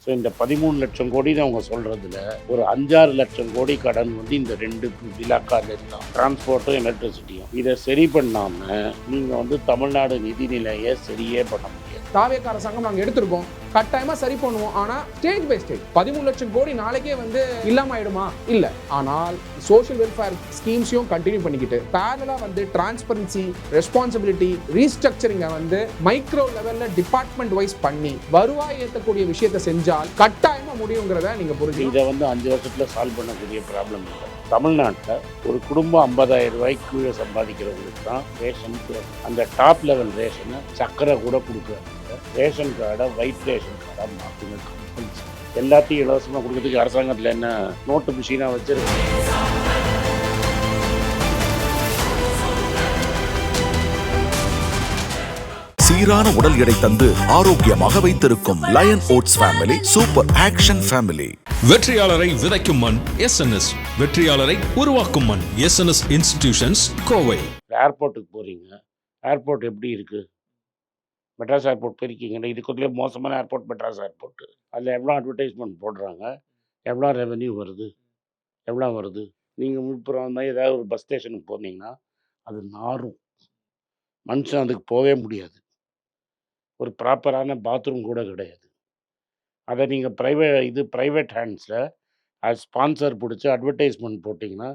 So இந்த 13,00,000 கோடின்னு அவங்க சொல்கிறதுல ஒரு 5-6 லட்சம் கோடி கடன் வந்து இந்த 2 விழாக்கால இருந்தான், டிரான்ஸ்போர்ட்டும் எலக்ட்ரிசிட்டியும். இதை சரி பண்ணாமல் நீங்கள் வந்து தமிழ்நாடு நிதிநிலையை சரியே பண்ண முடியாது. தாவேக அரசாங்கம் நாங்கள் எடுத்திருக்கோம், கட்டாயமா சரி பண்ணுவோம். ஆனா ஸ்டேட் பை ஸ்டேட் 13 லட்சம் கோடி நாளைக்கே வந்து இல்லாம ஆயிடுமா? இல்ல. ஆனால் சோஷியல் வெல்ஃபேர் ஸ்கீம்ஸையும் கண்டினியூ பண்ணிக்கிட்டு பேரலா வந்து டிரான்ஸ்பரன்சி, ரெஸ்பான்சிபிலிட்டி, ரீஸ்ட்ரக்சரிங்கை வந்து மைக்ரோ லெவல்ல டிபார்ட்மெண்ட் வைஸ் பண்ணி வருவாய் ஏற்றக்கூடிய விஷயத்தை செஞ்சால் கட்டாயமா முடியுங்கிறத நீங்க புரிஞ்சு. இதை வந்து 5 வருஷத்துல சால்வ் பண்ணக்கூடிய ப்ராப்ளம் இல்லை. தமிழ்நாட்டில் ஒரு குடும்பம் 50,000 ரூபாய்க்கு கீழே சம்பாதிக்கிறவங்களுக்கு தான் ரேஷன். அந்த டாப் லெவல் ரேஷனை சக்கரை கூட கொடுக்குறாங்க. ரேஷன் கார்டை ஒயிட் ரேஷன் கார்டாக மாற்றுங்க. எல்லாத்தையும் இலவசமாக கொடுக்கறதுக்கு அரசாங்கத்தில் என்ன நோட்டு மிஷினாக வச்சிருக்கு? சீரான உடல் எடை தந்து ஆரோக்கியமாக வைத்திருக்கும் Lion oats family super action family. வெற்றியாளரை விதைக்கும் மண் எஸ்என்எஸ், வெற்றியாளரை உருவாக்கும் மண் எஸ்என்எஸ் இன்ஸ்டிடியூஷன்ஸ், கோவை. ஏர்போர்ட்டுக்கு போறீங்க, ஏர்போர்ட் எப்படி இருக்கு? மெட்ராஸ் ஏர்போர்ட் போயிருக்கீங்க, இதுக்குள்ளே மோசமான ஏர்போர்ட் மெட்ராஸ் ஏர்போர்ட். அதில் எவ்வளோ அட்வர்டைஸ்மெண்ட் போடுறாங்க, எவ்வளோ ரெவென்யூ வருது, எவ்வளோ வருது? நீங்கள் விழுப்புரம் அந்த மாதிரி ஏதாவது ஒரு பஸ் ஸ்டேஷனுக்கு போனீங்கன்னா அது நாரும், மனுஷன் அதுக்கு போகவே முடியாது. ஒரு ப்ராப்பரான பாத்ரூம் கூட கிடையாது. அதை நீங்கள் ப்ரைவேட் ஹேண்ட்ஸில் அது ஸ்பான்சர் பிடிச்சி அட்வர்டைஸ்மெண்ட் போட்டிங்கன்னா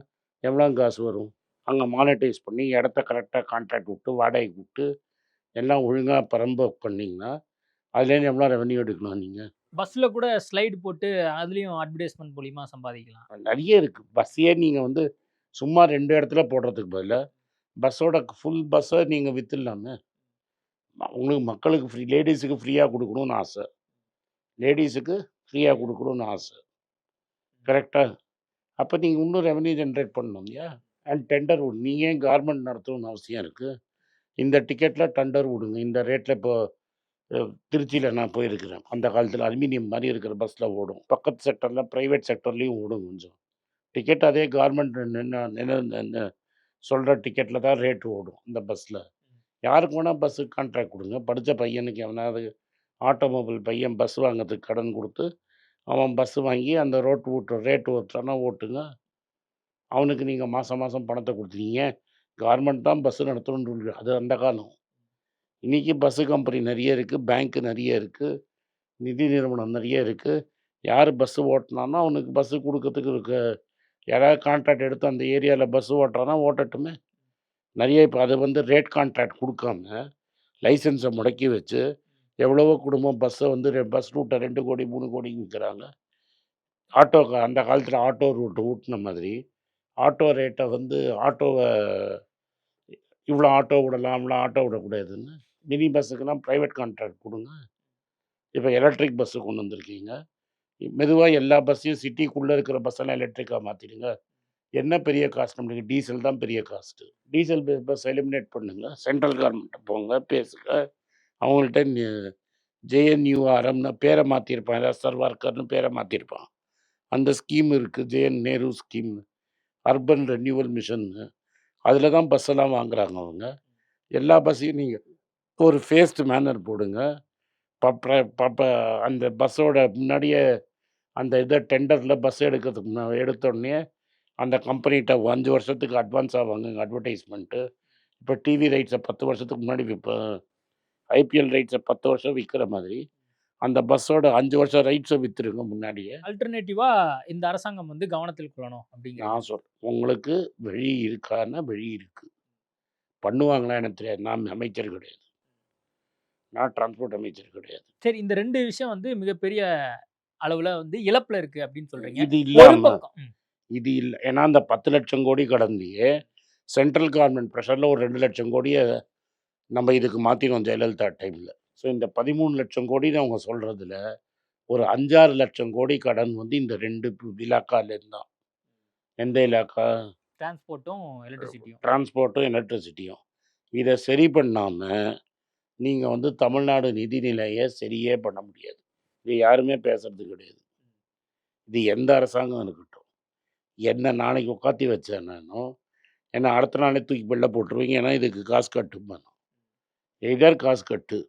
எவ்வளோ காசு வரும்? அங்கே மானிட்டைஸ் பண்ணி இடத்த கரெக்டாக கான்ட்ராக்ட் விட்டு வாடகைக்கு விட்டு எல்லாம் ஒழுங்காக பரம்பக் பண்ணிங்கன்னா அதுலேருந்து எவ்வளோ ரெவன்யூ எடுக்கணும்? நீங்கள் பஸ்ஸில் கூட ஸ்லைடு போட்டு அதுலேயும் அட்வர்டைஸ்மெண்ட் மூலிமா சம்பாதிக்கலாம். நிறைய இருக்குது. பஸ்ஸையே நீங்கள் வந்து சும்மா 2 இடத்துல போடுறதுக்கு பதிலாக பஸ்ஸோட ஃபுல் பஸ்ஸை நீங்கள் விற்றுலாமே. உங்களுக்கு மக்களுக்கு ஃப்ரீ, லேடிஸுக்கு ஃப்ரீயாக கொடுக்கணும்னு ஆசை, லேடிஸுக்கு ஃப்ரீயாக கொடுக்கணும்னு ஆசை, கரெக்டாக? அப்போ நீங்கள் இன்னும் ரெவன்யூ ஜென்ரேட் பண்ணணும் இல்லையா? அண்ட் டெண்டர் விடு. நீங்கள் ஏன் கார்மெண்ட் நடத்தணும்னு அவசியம் இருக்குது? இந்த டிக்கெட்டில் டெண்டர் விடுங்க. இந்த ரேட்டில் இப்போ திருச்சியில் நான் போயிருக்கிறேன், அந்த காலத்தில் அலுமினியம் மாதிரி இருக்கிற பஸ்ஸில் ஓடும். பக்கத்து செக்டரில் ப்ரைவேட் செக்டர்லேயும் ஓடும். கொஞ்சம் டிக்கெட் அதே கார்மெண்ட் சொல்கிற டிக்கெட்டில் தான் ரேட்டு ஓடும் அந்த பஸ்ஸில். யாருக்கு வேணால் பஸ்ஸுக்கு கான்ட்ராக்ட் கொடுங்க. படித்த பையனுக்கு எவனாவது ஆட்டோமொபைல் பையன் பஸ் வாங்கிறதுக்கு கடன் கொடுத்து அவன் பஸ்ஸு வாங்கி அந்த ரேட்டு ஓட்டுறானா ஓட்டுங்க. அவனுக்கு நீங்கள் மாதம் பணத்தை கொடுத்துருக்கீங்க. கவர்மெண்ட் தான் பஸ்ஸு நடத்தணும்னு சொல்லி, அது அந்த காலம். இன்றைக்கி பஸ்ஸு கம்பெனி நிறைய இருக்குது, பேங்க்கு நிறைய இருக்குது, நிதி நிறுவனம் நிறைய இருக்குது. யார் பஸ்ஸு ஓட்டினானோ அவனுக்கு பஸ்ஸு கொடுக்கறதுக்கு இருக்க. யாராவது கான்ட்ராக்ட் எடுத்து அந்த ஏரியாவில் பஸ்ஸு ஓட்டுறானா ஓட்டட்டுமே. நிறைய இப்போ அது வந்து ரேட் கான்ட்ராக்ட் கொடுக்காம லைசன்ஸை முடக்கி வச்சு எவ்வளவோ குடும்பம் பஸ்ஸை வந்து பஸ் ரூட்டை 2 கோடி 3 கோடிக்கு விற்கிறாங்க. அந்த காலத்தில் ஆட்டோ ரூட்டு ஊட்டின மாதிரி ஆட்டோ ரேட்டை வந்து ஆட்டோவை இவ்வளோ ஆட்டோ விடலாம், இவ்வளோ ஆட்டோ விடக்கூடாதுன்னு மினி பஸ்ஸுக்கெல்லாம் ப்ரைவேட் கான்ட்ராக்ட் கொடுங்க. இப்போ எலக்ட்ரிக் பஸ்ஸு கொண்டு வந்திருக்கீங்க. மெதுவாக எல்லா பஸ்ஸையும் சிட்டிக்குள்ளே இருக்கிற பஸ்ஸெல்லாம் எலக்ட்ரிக்காக மாற்றிடுங்க. என்ன பெரிய காஸ்ட்? நம்மளுக்கு டீசல் தான் பெரிய காஸ்ட்டு. டீசல் பஸ் எலிமினேட் பண்ணுங்க. சென்ட்ரல் கவர்மெண்ட்டை போங்க, பேசுங்க. அவங்கள்ட்ட ஜேஎன்யூஆர்எம்னு பேரை மாற்றிருப்பான், ஏதாவது சர்வார்கர்னு பேரை மாற்றிருப்பான். அந்த ஸ்கீம் இருக்குது, JN Nehru scheme, urban renewal மிஷன்னு. அதில் தான் பஸ்ஸெல்லாம் வாங்குறாங்க அவங்க. எல்லா பஸ்ஸையும் நீங்கள் ஒரு ஃபேஸ்டு மேனர் போடுங்க. அந்த பஸ்ஸோட முன்னாடியே அந்த இதை டெண்டரில் பஸ் எடுக்கிறதுக்கு எடுத்தோடனே அந்த கம்பெனிகிட்ட 5 வருஷத்துக்கு அட்வான்ஸாக வாங்குங்க அட்வர்டைஸ்மெண்ட்டு. இப்போ டிவி ரைட்ஸை 10 வருஷத்துக்கு முன்னாடி ஐபிஎல் ரைட்ஸை 10 வருஷம் விற்கிற மாதிரி அந்த பஸ்ஸோட 5 வருஷம் ரைட்ஸை விற்றுருங்க முன்னாடியே. அல்டர்னேட்டிவாக இந்த அரசாங்கம் வந்து கவனத்தில் கொள்ளணும் அப்படிங்கிற நான் சொல்கிறேன், உங்களுக்கு வழி இருக்கான்னா வழி இருக்குது. பண்ணுவாங்களா எனக்கு தெரியாது. நான் அமைச்சர் கிடையாது, நான் டிரான்ஸ்போர்ட் அமைச்சர் கிடையாது. சரி, இந்த 2 விஷயம் வந்து மிகப்பெரிய அளவில் வந்து இழப்பில் இருக்குது அப்படின்னு சொல்கிறீங்க. இது ஒரு இல்லாமல் பக்கம் இது இல்லை. ஏன்னா அந்த 10 லட்சம் கோடி கடந்தையே சென்ட்ரல் கவர்மெண்ட் ப்ரெஷரில் ஒரு 2 லட்சம் கோடியை நம்ம இதுக்கு மாற்றினோம் ஜெயலலிதா டைமில். ஸோ இந்த 13 லட்சம் கோடின்னு அவங்க சொல்கிறதுல ஒரு 5-6 லட்சம் கோடி கடன் வந்து இந்த 2 இலாக்காலேருந்து தான். எந்த இலாக்கா? டிரான்ஸ்போர்ட்டும் எலக்ட்ரிசிட்டியும். இதை சரி பண்ணாமல் நீங்கள் வந்து தமிழ்நாடு நிதிநிலையை சரியே பண்ண முடியாது. இது யாருமே பேசுறது கிடையாது. இது எந்த அரசாங்கம் இருக்கட்டும். என்ன நாளைக்கு உட்காத்தி வச்சேன் நானும், ஏன்னா அடுத்த நாளே தூக்கி வெளில போட்டுருவீங்க. ஏன்னா இதுக்கு காசு கட்டுமானோம். எதர் காசு கட்டு,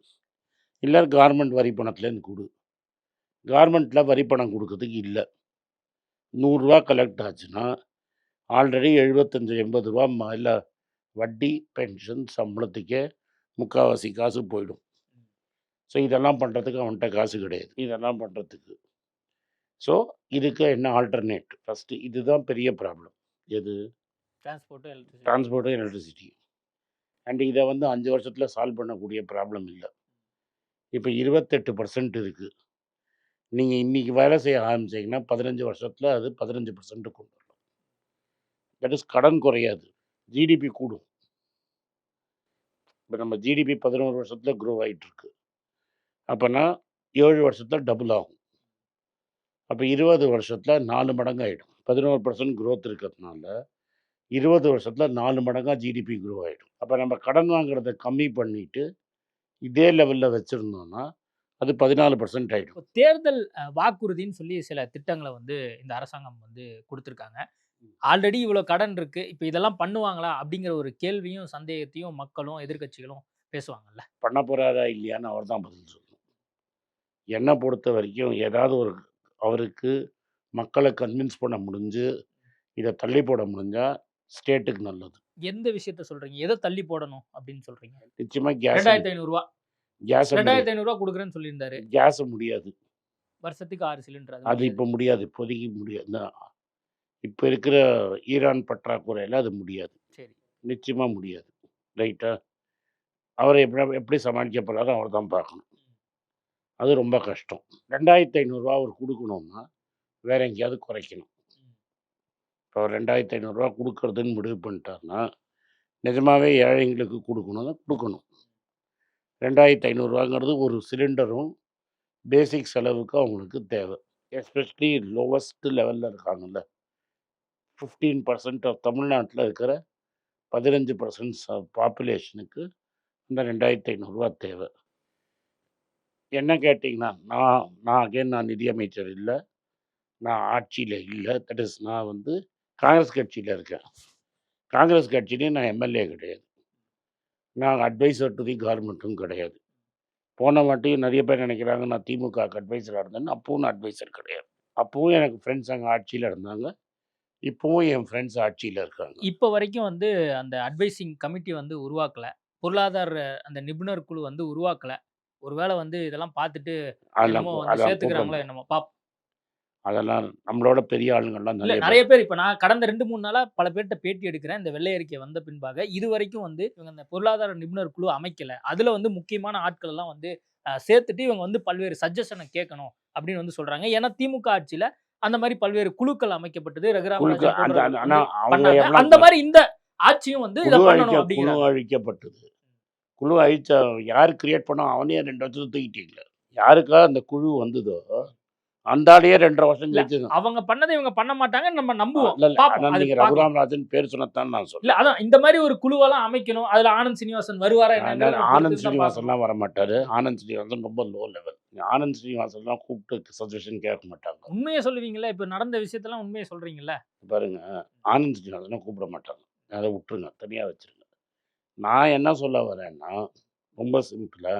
இல்லை கவர்மெண்ட் வரி பணத்துலேருந்து கொடு. கார்மெண்ட்டில் வரி பணம் கொடுக்கறதுக்கு இல்லை. ரூ. 100 கலெக்ட் ஆச்சுன்னா ஆல்ரெடி 75 ரூபா மேல வட்டி, பென்ஷன், சம்பளத்துக்கே முக்கால்வாசி காசு போயிடும். ஸோ இதெல்லாம் பண்ணுறதுக்கு அவன்கிட்ட காசு கிடையாது. இதெல்லாம் பண்ணுறதுக்கு. ஸோ இதுக்கு என்ன ஆல்டர்னேட்? ஃபஸ்ட்டு இதுதான் பெரிய ப்ராப்ளம். எது? டிரான்ஸ்போர்ட்டும் எலக்ட்ரிசிட்டி. அண்ட் இதை வந்து 5 வருஷத்தில் சால்வ் பண்ணக்கூடிய ப்ராப்ளம் இல்லை. இப்போ 28% இருக்குது. நீங்கள் இன்றைக்கி வேலை செய்ய ஆரம்பிச்சிங்கன்னா 15 வருஷத்தில் அது 15% கொண்டு வரலாம். தட் இஸ் கடன் குறையாது, ஜிடிபி கூடும். இப்போ நம்ம ஜிடிபி 11 வருஷத்தில் க்ரோ ஆகிட்டுருக்கு. அப்போனா 7 வருஷத்தில் டபுள் ஆகும். அப்போ 20 வருஷத்தில் 4 மடங்கு ஆகிடும். 11% க்ரோத் இருக்கிறதுனால 20 வருஷத்தில் 4 மடங்காக ஜிடிபி க்ரோ ஆகிடும். அப்போ நம்ம கடன் வாங்குறத கம்மி பண்ணிவிட்டு இதே லெவலில் வச்சுருந்தோம்னா அது 14% ஆகிடும். தேர்தல் வாக்குறுதின்னு சொல்லி சில திட்டங்களை வந்து இந்த அரசாங்கம் வந்து கொடுத்துருக்காங்க. ஆல்ரெடி இவ்வளோ கடன் இருக்கு, இப்போ இதெல்லாம் பண்ணுவாங்களா அப்படிங்கிற ஒரு கேள்வியும் சந்தேகத்தையும் மக்களும் எதிர்க்கட்சிகளும் பேசுவாங்கல்ல. பண்ண போகிறாரா இல்லையான்னு அவர் தான் பதில் சொல்லணும். என்னை பொறுத்த வரைக்கும் ஏதாவது ஒரு அவருக்கு மக்களை கன்வின்ஸ் பண்ண முடிஞ்சு இதை தள்ளி போட முடிஞ்சால் ஸ்டேட்டுக்கு நல்லது. எந்த விஷயத்த சொல்றீங்க? எதை தள்ளி போடணும் அப்படின்னு சொல்றீங்க? நிச்சயமாக கேஸ் 2500 ரூபா கேஸ் 2500 ரூபா கொடுக்குறேன்னு சொல்லியிருந்தாரு. கேஸ் முடியாது, வருஷத்துக்கு 6 சிலிண்டர். அது இப்போ முடியாது, இப்போதைக்கு முடியாது. இப்போ இருக்கிற ஈரான் பற்றாக்குறையில் அது முடியாது. சரி, நிச்சயமாக முடியாது. ரைட்டா? அவரை எப்படி சமாளிக்க போகிறாரோ அவர் தான் பார்க்கணும். அது ரொம்ப கஷ்டம். 2500 ரூபா அவர் கொடுக்கணும்னா வேற எங்கேயாவது குறைக்கணும். இப்போ 2500 ரூபா கொடுக்கறதுன்னு முடிவு பண்ணிட்டாருன்னா நிஜமாவே ஏழைங்களுக்கு கொடுக்கணும்னா கொடுக்கணும். 2500 ரூபாங்கிறது ஒரு சிலிண்டரும் பேசிக் செலவுக்கு அவங்களுக்கு தேவை. எஸ்பெஷலி லோவஸ்ட் லெவலில் இருக்காங்கல்ல, 15% தமிழ்நாட்டில் இருக்கிற 15% பாப்புலேஷனுக்கு இந்த 2500 ரூபா தேவை. என்ன கேட்டிங்கன்னா நான் நிதியமைச்சர் இல்லை, நான் ஆட்சியில் இல்லை. தட் இஸ் நான் வந்து காங்கிரஸ் கட்சியில் இருக்கேன். காங்கிரஸ் கட்சியிலையும் நான் எம்எல்ஏ கிடையாது, நான் அட்வைசர் டு தி கவர்மெண்ட்டும் கிடையாது. போன வாட்டியும் நிறைய பேர் நினைக்கிறாங்க நான் திமுகவுக்கு அட்வைசராக இருந்தேன்னு. அப்பவும் நான் அட்வைசர் கிடையாது. அப்பவும் எனக்கு ஃப்ரெண்ட்ஸ் அங்கே ஆட்சியில் இருந்தாங்க, இப்போவும் என் ஃப்ரெண்ட்ஸ் ஆட்சியில் இருக்காங்க. இப்போ வரைக்கும் வந்து அந்த அட்வைசிங் கமிட்டி வந்து உருவாக்கல, பொருளாதார அந்த நிபுணர் குழு வந்து உருவாக்கல. ஒருவேளை வந்து இதெல்லாம் பார்த்துட்டு அதெல்லாம் என்னமோ வந்து அதெல்லாம் சேர்த்துக்கிறாங்களோ என்னமோ அதெல்லாம் நம்மளோட பெரிய ஆளுங்கள்லாம் இல்ல நிறைய பேர். இப்போ நான் கடந்த 2-3 நாளா பல பேர்கிட்ட பேட்டி எடுக்கிறேன். இந்த வெள்ளை அறிக்கை வந்த பின்பாக இது வரைக்கும் வந்து இவங்க இந்த பொருளாதார நிபுணர் குழு அமைக்கல. அதுல வந்து முக்கியமான ஆட்கள் எல்லாம் வந்து சேர்த்துட்டு இவங்க வந்து பல்வேறு சஜஷனை கேட்கணும் அப்படின்னு வந்து சொல்றாங்க. ஏன்னா திமுக ஆட்சியில அந்த மாதிரி பல்வேறு குழுக்கள் அமைக்கப்பட்டது. அந்த மாதிரி இந்த ஆட்சியும் வந்து இதை பண்ணணும் அப்படிங்கிறாங்க. குழு அழிக்கப்பட்டது. குழு அழிச்ச யார் கிரியேட் பண்ணோம் அவனே 2 வருஷத்துல தூக்கிட்டீங்கள. யாருக்கா அந்த குழு வந்ததோ அந்த ஆளையே 2.5 வருஷம் கழிச்சு அவங்க பண்ணதை இவங்க பண்ண மாட்டாங்க, நம்ம நம்புவோம். நீங்க ரகுராம் ராஜன் பேர் சொன்னதான் நான் சொல்றேன். இல்ல அதான் இந்த மாதிரி ஒரு குழுவெல்லாம் அமைக்கணும். அதுல ஆனந்த் சீனிவாசன் வருவாரா? ஆனந்த் ஸ்ரீனிவாசன்லாம் வர மாட்டாரு. ஆனந்த் ஸ்ரீனிவாசன் ரொம்ப லோ லெவல். ஆனந்த் ஸ்ரீனிவாசன்லாம் கூப்பிட்டு சஜஷன் கேட்க மாட்டாங்க. உண்மையை சொல்லுவீங்களா? இப்ப நடந்த விஷயத்தெல்லாம் உண்மையை சொல்றீங்கல்ல. பாருங்க, ஆனந்த் ஸ்ரீனிவாசனை கூப்பிட மாட்டாங்க, அதை விட்டுருங்க, தனியா வச்சிருங்க. நான் என்ன சொல்ல வரேன்னா ரொம்ப சிம்பிளா,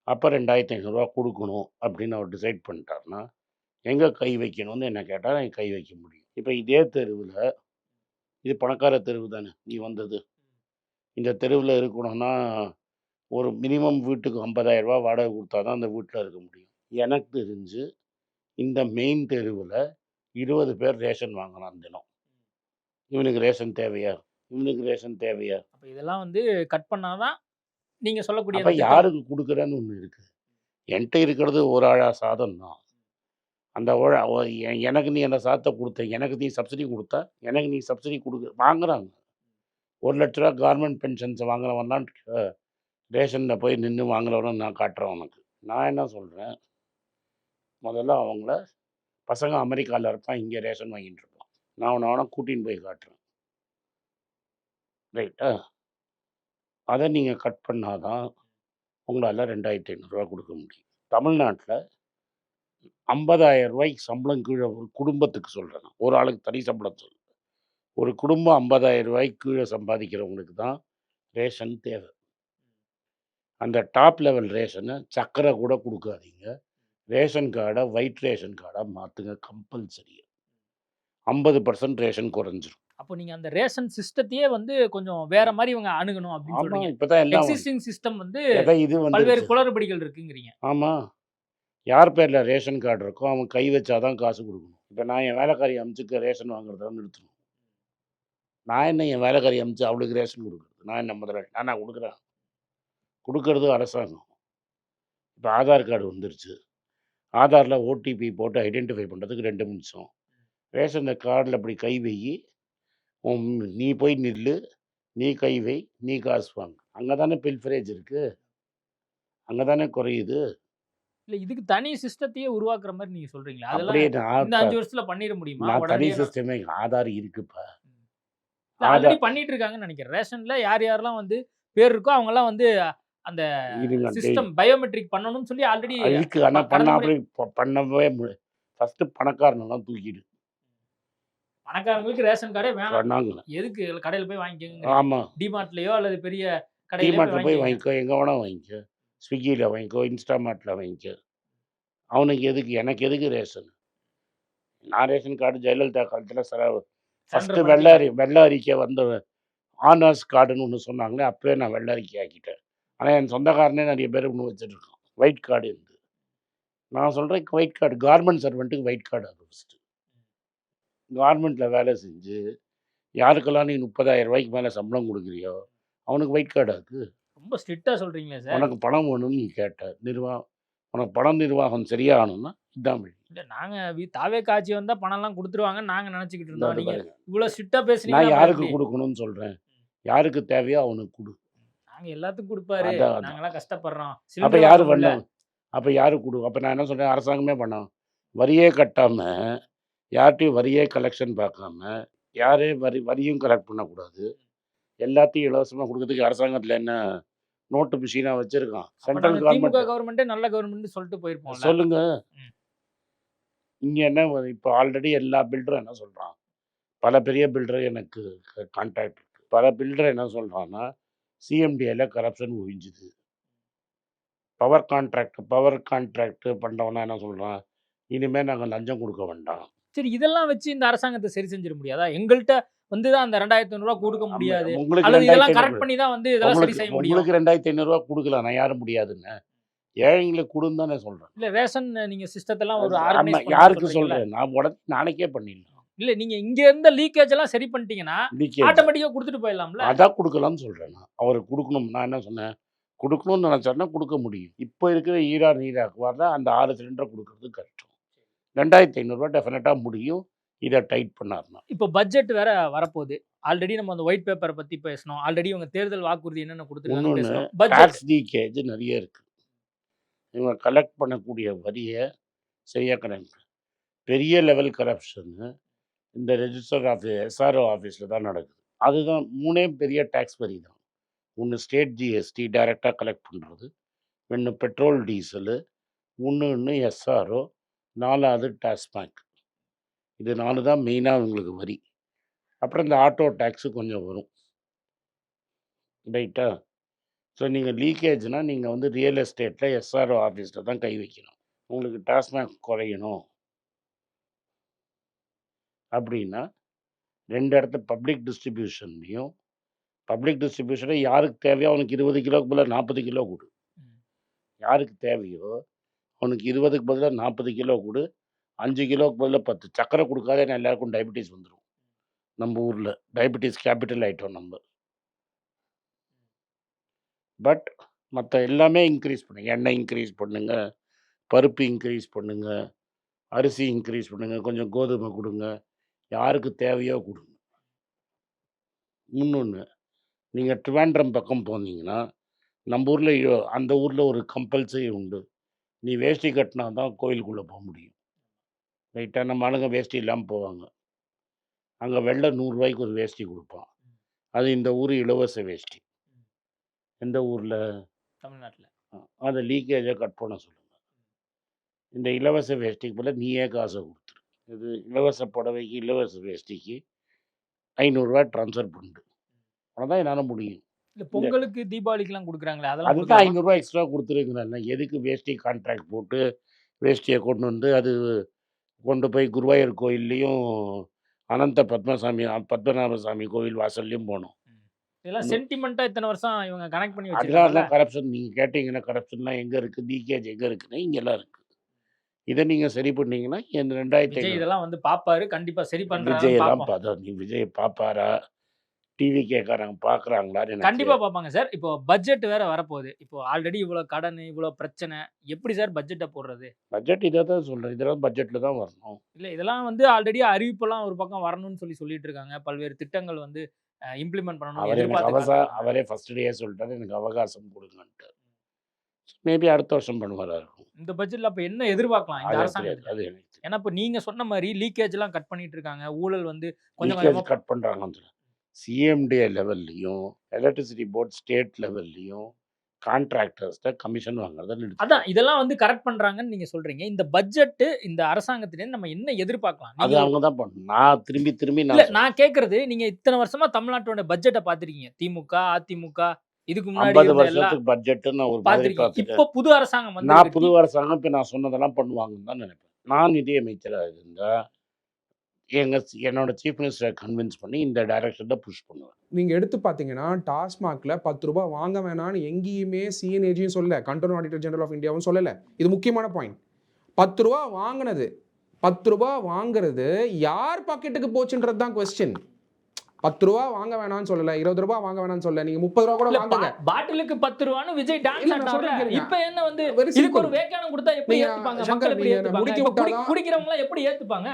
அப்போ 2500 ரூபா கொடுக்கணும் அப்படின்னு அவர் டிசைட் பண்ணிட்டாருன்னா எங்கே கை வைக்கணும்னு என்ன கேட்டால் நான் கை வைக்க முடியும். இப்போ இதே தெருவில், இது பணக்கார தெருவு தானே நீ வந்தது, இந்த தெருவில் இருக்கணும்னா ஒரு மினிமம் வீட்டுக்கு 50,000 ரூபா வாடகை கொடுத்தா தான் அந்த வீட்டில் இருக்க முடியும். எனக்கு தெரிஞ்சு இந்த மெயின் தெருவில் 20 பேர் ரேஷன் வாங்கலாம் தினம். இவனுக்கு ரேஷன் தேவையா? இவனுக்கு ரேஷன் தேவையா? அப்போ இதெல்லாம் வந்து கட் பண்ணாதான் நீங்கள் சொல்லக்கூடிய யாருக்கு கொடுக்குறேன்னு ஒன்று இருக்குது. என்கிட்ட இருக்கிறது ஒரு ஆழா சாதம் தான். அந்த எனக்கு நீ அந்த சாதத்தை கொடுத்த, எனக்கு நீ சப்சிடி கொடுத்தா, எனக்கு நீ சப்சிடி வாங்குறாங்க. 1 லட்ச ரூபா கவர்மெண்ட் பென்ஷன்ஸ் வாங்குறவன்லாம் ரேஷனில் போய் நின்று வாங்குறவனும் நான் காட்டுறேன் உனக்கு. நான் என்ன சொல்கிறேன், முதல்ல அவங்கள பசங்க அமெரிக்காவில் இருப்பான், இங்கே ரேஷன் வாங்கிட்டு இருப்பான், நான் அவனை கூட்டின்னு போய் காட்டுறேன். ரைட்டா? அதை நீங்கள் கட் பண்ணாதான் உங்களால் 2500 ரூபா கொடுக்க முடியும். தமிழ்நாட்டில் 50,000 ரூபாய்க்கு சம்பளம் கீழே ஒரு குடும்பத்துக்கு சொல்கிறேன், ஒரு ஆளுக்கு தனி சம்பளம் சொல்கிறேன். ஒரு குடும்பம் 50,000 ரூபாய்க்கு கீழே சம்பாதிக்கிறவங்களுக்கு தான் ரேஷன் தேவை. அந்த டாப் லெவல் ரேஷனை சக்கரை கூட கொடுக்காதீங்க, ரேஷன் கார்டை ஒயிட் ரேஷன் கார்டாக மாற்றுங்க கம்பல்சரி. 50% ரேஷன் குறைஞ்சிரும். அப்போ நீங்க அந்த ரேஷன் சிஸ்டத்தையே வந்து கொஞ்சம் வேற மாதிரி இவங்க அணுகணும் அப்படின்னு ஆமாம், சொல்றீங்க. இப்போ தான் எல்லாம் எக்ஸிஸ்டிங் சிஸ்டம் வந்து இது பல்வேறு வந்துருச்சு. குளறுபடிகள் இருக்குங்கிறீங்க. ஆமாம், யார் பேரில் ரேஷன் கார்டு இருக்கோ அவன் கை வச்சாதான் காசு கொடுக்கணும். இப்போ நான் என் வேலைக்காரி அமுச்சுக்க ரேஷன் வாங்குறத நிறுத்தணும். நான் என்ன என் வேலைக்காரி அமுச்சு அவளுக்கு ரேஷன் கொடுக்குறது? நான் என்ன முதல்ல நான் கொடுக்குறேன்? கொடுக்கறது அரசாங்கம். இப்போ ஆதார் கார்டு வந்துருச்சு. ஆதாரில் ஓடிபி போட்டு ஐடென்டிஃபை பண்ணுறதுக்கு 2 நிமிஷம். ரேஷன் கார்டில் அப்படி கை வை, நீ போய் நில்லு, நீ கை வை, நீ காசு வாங்க. அங்கே தானே பில்ஃபரேஜ் இருக்குது, அங்கே தானே குறையுது. இல்ல இதுக்கு தனி சிஸ்டத்தையே உருவாக்குற மாதிரி நீங்க சொல்றீங்களா? அதெல்லாம் அப்படியே இந்த 5 வருஷத்துல பண்ணிட முடியுமா? நான் தனி உடனே சிஸ்டமே ஆதார் இருக்குப்பா. ஆல்ரெடி பண்ணிட்டு இருக்காங்கன்னு நினைக்கிறேன். ரேஷன்ல யார் யாரெல்லாம் வந்து பேர் இருக்கோ அவங்க எல்லாம் வந்து அந்த இருங்க, சிஸ்டம் பயோமெட்ரிக் பண்ணணும்னு சொல்லி ஆல்ரெடி இருக்கு. ஆனால் பண்ணவே ஃபஸ்ட்டு பணக்காரனெல்லாம் தூக்கிடு. பணக்காரங்களுக்கு ரேஷன் கார்டே வேணாம். பண்ணாங்க. எதுக்கு கடையில போய் வாங்கிக்கோங்க. ஆமாம், டிமார்ட்லயோ அல்லது பெரிய கடையில டிமார்ட்டில் போய் வாங்கிக்கோ, எங்கே வேணால் வாங்கிக்கோ, ஸ்விக்கியில் வாங்கிக்கோ, இன்ஸ்டாமார்ட்டில் வாங்கிக்கோ. அவனுக்கு எதுக்கு, எனக்கு எதுக்கு ரேஷன்? நான் ரேஷன் கார்டு ஜெயலலிதா காலத்தில் ஃபஸ்ட்டு வெள்ளை அறிக்கை வந்த ஆனர்ஸ் கார்டுன்னு ஒன்று சொன்னாங்களே, அப்போயே நான் வெள்ளை அறிக்கை ஆக்கிட்டேன். ஆனால் என் சொந்தக்காரனே நிறைய பேர் ஒன்று வச்சுருக்கான் ஒயிட் கார்டு இருந்து. நான் சொல்கிறேன் ஒயிட் கார்டு கார்மெண்ட் சர்வெண்ட்டுக்கு ஒயிட் கார்டு அது ஃபஸ்ட்டு. கார்மெண்ட்டில் வேலை செஞ்சு யாருக்கெல்லாம் நீ 30,000 ரூபாய்க்கு மேலே சம்பளம் கொடுக்குறியோ அவனுக்கு ஒயிட் கார்டு ஆக்கு. ரொம்ப ஸ்ட்ரிக்டா சொல்றீங்களே சார். உனக்கு பணம் வேணும்னு நீ கேட்ட உனக்கு பணம் நிர்வாகம் சரியாகணும்னா இதுதான் வழி. இல்ல நாங்க தாவே காட்சி வந்தா பணம் எல்லாம் கொடுத்துருவாங்கன்னு நாங்க நினைச்சுக்கிட்டு இருந்தோம். நீங்க பாருங்க, இவ்வளவு ஸ்ட்ரிக்டா நான் பேசுனீங்க. யாருக்கு கொடுக்கணும்னு சொல்கிறேன், யாருக்கு தேவையோ அவனுக்கு கொடு. நாங்க எல்லாத்துக்கும் கொடுப்பாரு, அதான். நாங்கெல்லாம் கஷ்டப்படுறோம். அப்போ யார் பண்ணோம்? அப்போ யாரு கொடு? அப்போ நான் என்ன சொல்கிறேன், அரசாங்கமே பண்ணோம். வரியே கட்டாமல், யார்கிட்டையும் வரியே கலெக்ஷன் பார்க்காம, யாரே வரியும் கலெக்ட் பண்ணக்கூடாது, எல்லாத்தையும் இலவசமாக கொடுக்கறதுக்கு அரசாங்கத்தில் என்ன நோட்டு மிஷினாக வச்சுருக்கான்? சென்ட்ரல் திமுக கவர்மெண்ட் கவர்மெண்டே நல்ல கவர்மெண்ட் சொல்லிட்டு போயிருப்போம். சொல்லுங்க. ம். இங்கே என்ன இப்போ ஆல்ரெடி எல்லா பில்டரும் என்ன சொல்கிறான், பல பெரிய பில்டர் எனக்கு கான்டாக்ட் இருக்கு. பல பில்டர் என்ன சொல்கிறான்னா, சிஎம்டிஏல கரப்ஷன் ஒழிஞ்சுது. பவர் கான்ட்ராக்ட் பண்ணுறவனா என்ன சொல்கிறான், இனிமேல் நாங்கள் லஞ்சம் கொடுக்க வேண்டாம். சரி, இதெல்லாம் வச்சு இந்த அரசாங்கத்தை சரி செஞ்சிட முடியாதா? எங்கள்கிட்ட வந்து தான் அந்த 2,500 ரூபாய் கொடுக்க முடியாது, உங்களுக்கு அல்லது இதெல்லாம் 2,500 கரெக்ட் பண்ணி தான் வந்து இதெல்லாம் சரி செய்ய முடியும். உங்களுக்கு 2,500 ரூபா கொடுக்கலாம், நான் யாரும் முடியாதுன்னு ஏழைங்களுக்கு கொடுன்னு தானே சொல்கிறேன். இல்ல ரேஷன் நீங்க சிஸ்டத்தெல்லாம் ஒரு ஆமா, ஆர்கனைஸ் யாருக்கு சொல்கிறேன், நான் உடனே நாளைக்கே பண்ணிடலாம். இல்ல நீங்க இங்க இருந்த லீக்கேஜ் எல்லாம் சரி பண்ணிட்டீங்கன்னா Leakage. ஆட்டோமேட்டிக்கா கொடுத்துட்டு போயிடலாம்ல. அதான் கொடுக்கலாம்னு சொல்கிறேன். நான் அவருக்கு கொடுக்கணும், நான் என்ன சொன்னேன், கொடுக்கணும்னு நினச்சாருன்னா கொடுக்க முடியும். இப்போ இருக்கிற நீராக்கு வரல அந்த 6 சிலிண்டரை கொடுக்கறது கஷ்டம். 2,500 ரூபா டெஃபினட்டாக முடியும், இதை டைட் பண்ணாருன்னா. இப்போ பட்ஜெட் வேற வரப்போகுது. ஆல்ரெடி நம்ம அந்த ஒயிட் பேப்பரை பத்தி பேசணும். ஆல்ரெடி இவங்க தேர்தல் வாக்குறுதி என்னென்ன கொடுத்துருக்காங்க இன்னொன்று, பேசணும். பட்ஜெட் டேக்ஸ் லீக்கேஜ் நிறைய இருக்குது. இவங்க கலெக்ட் பண்ணக்கூடிய வரியை சரியாக கலெக்ட், பெரிய லெவல் கரப்ஷன்னு இந்த ரெஜிஸ்டர் எஸ்ஆர்ஓ ஆஃபீஸில் தான் நடக்குது. அதுதான் 3 பெரிய டேக்ஸ் வரி தான். ஒன்று ஸ்டேட் ஜிஎஸ்டி டைரெக்டாக கலெக்ட் பண்ணுறது, ஒன்று பெட்ரோல் டீசலு, இன்னொன்று எஸ்ஆர்ஓ, 4வது டாஸ்மாக். இது 4 தான் மெயினாக உங்களுக்கு வரி. அப்புறம் இந்த ஆட்டோ டேக்ஸு கொஞ்சம் வரும், ரைட்டா? ஸோ நீங்கள் லீக்கேஜ்னால் நீங்கள் வந்து ரியல் எஸ்டேட்டில் எஸ்ஆர்ஓ ஆஃபீஸில் தான் கை வைக்கணும். உங்களுக்கு டாஸ்மாக் குறையணும் அப்படின்னா 2 இடத்துல பப்ளிக் டிஸ்ட்ரிபியூஷன்லையும், பப்ளிக் டிஸ்ட்ரிபியூஷனை யாருக்கு தேவையோ அவனுக்கு 20 கிலோக்கு பதிலாக 40 கிலோ கொடு. யாருக்கு தேவையோ அவனுக்கு 20க்கு பதிலாக 40 கிலோ கொடு, 5 கிலோக்கு பதிலாக 10. சக்கரை கொடுக்காத எல்லாருக்கும் டயபிட்டிஸ் வந்துடும். நம்ம ஊரில் டயபிட்டிஸ் கேபிட்டல் ஆகிட்டோம் நம்ம. பட் மற்ற எல்லாமே இன்க்ரீஸ் பண்ணுங்க, எண்ணெய் இன்க்ரீஸ் பண்ணுங்க, பருப்பு இன்க்ரீஸ் பண்ணுங்க, அரிசி இன்க்ரீஸ் பண்ணுங்க, கொஞ்சம் கோதுமை கொடுங்க, யாருக்கு தேவையோ கொடுங்க. இன்னொன்று, நீங்கள் ட்ரிவாண்ட்ரம் பக்கம் போனீங்கன்னா நம்ம ஊரில் அந்த ஊரில் ஒரு கம்பல்சரி உண்டு, நீ வேஷ்டி கட்டினா தான் கோயிலுக்குள்ளே போக முடியும், ரைட்டாக? நம்ம ஆளுங்க வேஷ்டி இல்லாமல் போவாங்க. அங்கே வெள்ளை 100 ரூபாய்க்கு ஒரு வேஷ்டி கொடுப்பான், அது இந்த ஊர் இலவச வேஷ்டி. எந்த ஊரில்? தமிழ்நாட்டில். அதை லீக்கேஜை கட் பண்ண சொல்லுங்கள். இந்த இலவச வேஷ்டிக்கு பதிலாக நீயே காசை கொடுத்துரு. இது இலவச புடவைக்கு இலவச வேஷ்டிக்கு 500 ரூபா ட்ரான்ஸ்ஃபர் பண்ணிடு, அவ்வளோதான் என்னால் முடியும். இல்ல பொங்கலுக்கு தீபாவளிக்குலாம் கொடுக்குறாங்களே அதெல்லாம் அதுதான் கொடுக்கலாமா? 500 ரூபா எக்ஸ்ட்ரா கொடுத்துருக்குறேன். எதுக்கு வேஷ்டி கான்ட்ராக்ட் போட்டு வேஷ்டியை கொண்டு வந்து அது கொண்டு போய் குருவாயூர் கோயில்லையும் அனந்த பத்மநாபசாமி கோவில் வாசல்லையும் போனோம். இதெல்லாம் இன்னும் சென்டிமெண்ட்டாக இத்தனை வருஷம் இவங்க கனெக்ட் பண்ணி அதெல்லாம் வச்சிருக்காங்கல்ல. அதெல்லாம் கரப்ஷன். நீங்கள் கேட்டிங்கன்னா கரப்ஷன்லாம் எங்கே இருக்குது, லீக்கேஜ் எங்கே இருக்குன்னா இங்கெல்லாம் இருக்குது. இதை நீங்கள் சரி பண்ணீங்கன்னா என் விஜய் 2500 இதெல்லாம் வந்து பார்ப்பாரு, கண்டிப்பா சரி பண்றாருன்னு விஜய் எல்லாம் பார்ப்போம். பார்த்தா நீ விஜய் பார்ப்பாரா, டிவி கேட்குறாங்க பார்க்குறாங்களான்னு எனக்கு கண்டிப்பா பார்ப்பாங்க சார். இப்போ பட்ஜெட் வேற வரப்போகுது. இப்போ ஆல்ரெடி இவ்வளோ கடன், இவ்வளோ பிரச்சனை, எப்படி சார் பட்ஜெட்டை போடுறது? பட்ஜெட் இதை தான் சொல்கிறேன். இதெல்லாம் பட்ஜெட்டில் தான் வரணும். இல்ல இதெல்லாம் வந்து ஆல்ரெடி அறிவிப்பெல்லாம் ஒரு பக்கம் வரணும்னு சொல்லிட்டு இருக்காங்க. பல்வேறு திட்டங்கள் வந்து இம்ப்ளிமெண்ட் பண்ணணும்னு அவர் எனக்கு எதிர்பார்த்துட்டு அவரே ஃபர்ஸ்ட் டேயே சொல்லிட்டாரு எனக்கு அவகாசம் கொடுங்கன்ட்டு. மேபி அடுத்த வருஷம் பண்ணுவாரா இருக்கும். இந்த பட்ஜெட்ல அப்ப என்ன எதிர்பார்க்கலாம் இந்த அது தெரியாது. அரசாங்கத்துக்கு? அது எனக்கு தெரியாது. ஏன்னா இப்ப நீங்க சொன்ன மாதிரி லீக்கேஜ் எல்லாம் கட் பண்ணிட்டு இருக்காங்க. ஊழல் வந்து கொஞ்சம் லீக்கேஜ் கொஞ்சமா கட் பண்ணுறாங்கன்னு சொல்ல சிஎம்டிஏ லெவல்லையும் எலக்ட்ரிசிட்டி போர்ட் ஸ்டேட் லெவல்லையும் கான்ட்ராக்டர்ஸ்ட கமிஷன் வாங்குறத அதான் நிறுத்திட்டாங்க. இதெல்லாம் வந்து கரெக்ட் பண்றாங்கன்னு நீங்க சொல்றீங்க. இந்த பட்ஜெட் இந்த அரசாங்கத்திலேருந்து நம்ம என்ன எதிர்பார்க்கலாம்? அது நீங்க அவங்க தான் பண்ணணும். நான் திரும்பி இல்ல நான் நான் கேக்குறது, நீங்க இத்தனை வருஷமா தமிழ்நாட்டோட பட்ஜெட்டை பார்த்திருக்கீங்க. திமுக, அதிமுக, இதுக்கு முன்னாடி 50 இருந்த எல்லாம் வருஷத்துக்கு பட்ஜெட் நான் ஒரு மாதிரி பார்த்திருக்கீங்க. பார்த்துட்டேன். இப்போ புது அரசாங்கம் வந்து நான் புது அரசாங்கம் இப்போ நான் சொன்னதெல்லாம் பண்ணுவாங்கன்னு தான் நினைப்பேன். நான் நிதி அமைச்சராக இருந்தால் என்னோட சீஃப் மினிஸ்டரை கன்வின்ஸ் பண்ணி இந்த டைரக்ஷனில் புஷ் பண்ணுவேன். நீங்கள் எடுத்து பார்த்தீங்கன்னா டாஸ்மாகில் 10 ரூபாய் வாங்க வேணாம்னு எங்கேயுமே சிஎன்ஏஜியும் சொல்லலை, கண்ட்ரோல் ஆடிட்டர் ஜெனரல் ஆஃப் இந்தியாவும் சொல்லலை. இது முக்கியமான பாயிண்ட். 10 ரூபா வாங்கினது, 10 ரூபா வாங்குறது யார் பாக்கெட்டுக்கு போச்சுன்றது தான் கொஸ்டின். 10 ரூபா வாங்க வேணாம்னு சொல்லலை, 20 ரூபா வாங்க வேணாம்னு சொல்லலை, நீங்கள் 30 ரூபா கூட இல்ல வாங்குங்க. பாட்டிலுக்கு 10 ரூபான்னு விஜய் டான்ஸ் இல்ல, நான் ஆடுறாரு. சொல்றேன் கேளுங்க. இப்போ என்ன வந்து Very இதுக்கு simple. ஒரு வேக்கானம் கொடுத்தா எப்படி நீங்க ஏத்துப்பாங்க? சங்கர், மக்கள் எப்படி நீங்க ஏத்துப்பாங்க? முடிக்க இப்போ விட்டாதான் குடிக்கிறவங்க எல்லாம் எப்படி ஏத்துப்பாங்க?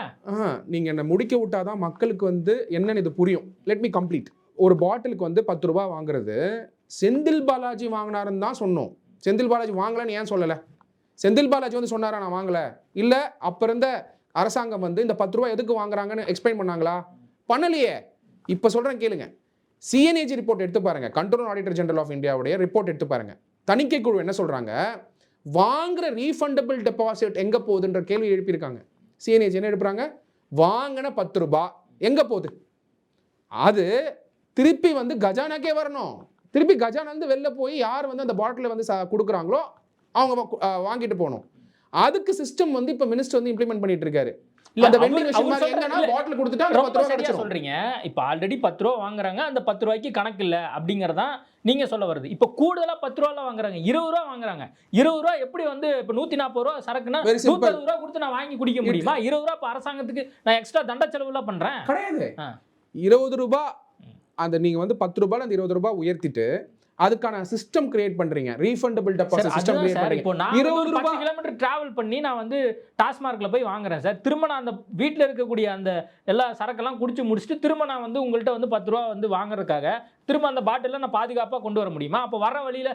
நீங்கள் என்ன முடிக்க விட்டாதான் மக்களுக்கு வந்து என்னன்னு இது புரியும். Let me complete. ஒரு பாட்டிலுக்கு வந்து 10 ரூபா வாங்குறது செந்தில் பாலாஜி வாங்கினாருன்னு தான் சொன்னோம். செந்தில் பாலாஜி வாங்கலன்னு ஏன் சொல்லலை? செந்தில் பாலாஜி வந்து சொன்னாரா நான் வாங்கலை? இல்லை அப்போ இருந்த அரசாங்கம் வந்து இந்த 10 ரூபா எதுக்கு வாங்குறாங்கன்னு எக்ஸ்பிளைன் பண்ணாங்களா? பண்ணலையே. இப்போ சொல்கிறேன் கேளுங்க. சிஎன்ஏஜி ரிப்போர்ட் எடுத்து பாருங்க, கண்ட்ரோல் ஆடிட்டர் ஜெனரல் ஆஃப் இந்தியாவுடைய ரிப்போர்ட் எடுத்து பாருங்க. தணிக்கை குழு என்ன சொல்றாங்க? வாங்குற ரீஃபண்டபிள் டெபாசிட் எங்க போகுதுன்ற கேள்வி எழுப்பியிருக்காங்க. சிஎன்ஏஜி என்ன எழுப்புறாங்க? வாங்கின 10 ரூபாய் எங்க போகுது? அது திருப்பி வந்து கஜானாக்கே வரணும். திருப்பி கஜானா வந்து வெளில போய் யார் வந்து அந்த பாட்டிலை வந்து கொடுக்குறாங்களோ அவங்க வாங்கிட்டு போகணும். அதுக்கு சிஸ்டம் வந்து இப்போ மினிஸ்டர் வந்து இம்ப்ளிமெண்ட் பண்ணிட்டு இருக்காரு. அந்த வெண்டிங் மிஷின் மாதிரி எங்கன்னா பாட்டில் கொடுத்துட்டா அந்த 10 ரொம்ப ரூபாய் சரியா கிடைச்சிரும். சொல்றீங்க. இப்போ ஆல்ரெடி 10 ரூபா வாங்குறாங்க, அந்த 10 ரூபாய்க்கு கணக்கு இல்ல அப்படிங்கறதா நீங்க சொல்ல வருது. இப்போ கூடுதலா 10 ரூபால வாங்குறாங்க, 20 ரூபா வாங்குறாங்க. 20 ரூபா எப்படி வந்து இப்போ 140 ரூபா சரக்குனா Very simple. 160 ரூபா கொடுத்து நான் வாங்கி குடிக்க முடியுமா? 20 ரூபா இப்போ அரசாங்கத்துக்கு நான் எக்ஸ்ட்ரா தண்ட செலவுல பண்றேன். கிடையாது. ஆ. 20 ரூபாய் அந்த நீங்க வந்து 10 ரூபாயில அந்த 20 ரூபாய் உயர்த்திட்டு அதுக்கான சிஸ்டம் கிரியேட் பண்றீங்க. ரீஃபண்டபிள் டெபாசிட் சிஸ்டம் அதுதான் கிரியேட் சார். பண்றீங்க. இப்போ நான் 20 வந்து ஒரு 10 ரூபாய் கிலோமீட்டர் டிராவல் பண்ணி நான் வந்து டாஸ்மார்க்ல போய் வாங்குறேன் சார். திரும்ப நான் அந்த வீட்டில் இருக்கக்கூடிய அந்த எல்லா சரக்கெல்லாம் குடிச்சு முடிச்சுட்டு திரும்ப நான் வந்து உங்கள்கிட்ட வந்து 10 ரூபா வந்து வாங்குறதுக்காக திரும்ப அந்த பாட்டில நான் பாதுகாப்பாக கொண்டு வர முடியுமா? அப்போ வர வழியில